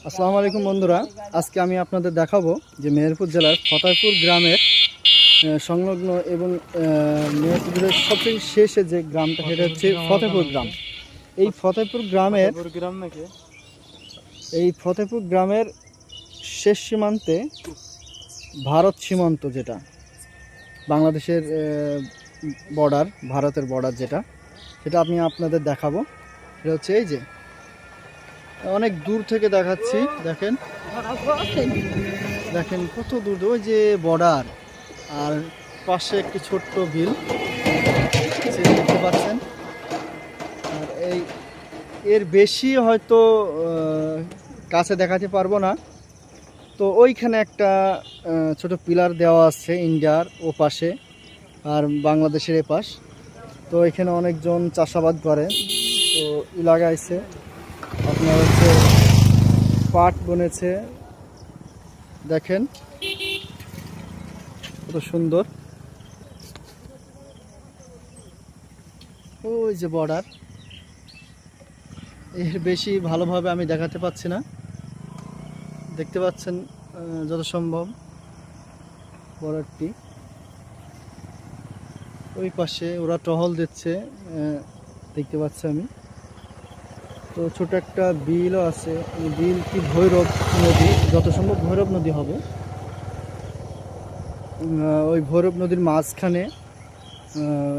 আসসালামু আলাইকুম বন্ধুরা, আজকে আমি আপনাদের দেখাবো যে মেহেরপুর জেলার ফতেপুর গ্রামের সংলগ্ন এবং মেহেরপুর জেলার সবচেয়ে শেষে যে গ্রামটা সেটা হচ্ছে ফতেপুর গ্রাম। এই ফতেপুর গ্রামের শেষ সীমান্তে ভারত সীমান্ত, যেটা বাংলাদেশের বর্ডার, ভারতের বর্ডার যেটা, সেটা আমি আপনাদের দেখাবো। সেটা হচ্ছে এই যে অনেক দূর থেকে দেখাচ্ছি, দেখেন দেখেন কত দূর, ওই যে বর্ডার, আর পাশে একটি ছোট্ট বিল দেখতে পাচ্ছেন। আর এর বেশি হয়তো কাছে দেখাতে পারবো না। তো ওইখানে একটা ছোট পিলার দেওয়া আছে ইন্ডিয়ার ও পাশে আর বাংলাদেশের এপাশ। তো এখানে অনেকজন চাষাবাদ করে, তো লাগাইছে আপনার হচ্ছে পাট বনেছে, দেখেন কত সুন্দর। ওই যে বর্ডার, এর বেশি ভালোভাবে আমি দেখাতে পাচ্ছি না, দেখতে পাচ্ছেন যত সম্ভব বর্ডারটি। ওই পাশে ওরা টহল দিচ্ছে, দেখতে পাচ্ছি আমি। তো ছোট একটা বিলও আছে, বিল কি ভৈরব নদী, যত সম্ভব ভৈরব নদী হবে। ওই ভৈরব নদীর মাঝখানে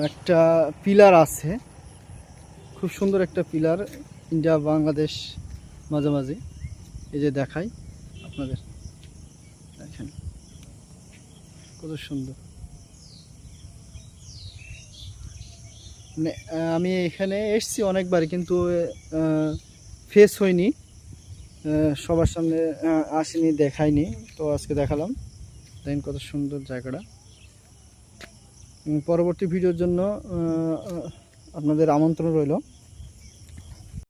একটা পিলার আছে, খুব সুন্দর একটা পিলার, ইন্ডিয়া বাংলাদেশ মাঝামাঝি। এই যে দেখাই আপনাদের, দেখেন কত সুন্দর। মানে আমি এখানে এসেছি অনেকবার, কিন্তু ফেস হয়নি, সবার সামনে আসিনি, দেখাইনি। তো আজকে দেখালাম, দেখেন কত সুন্দর জায়গাটা। পরবর্তী ভিডিওর জন্য আপনাদের আমন্ত্রণ রইল।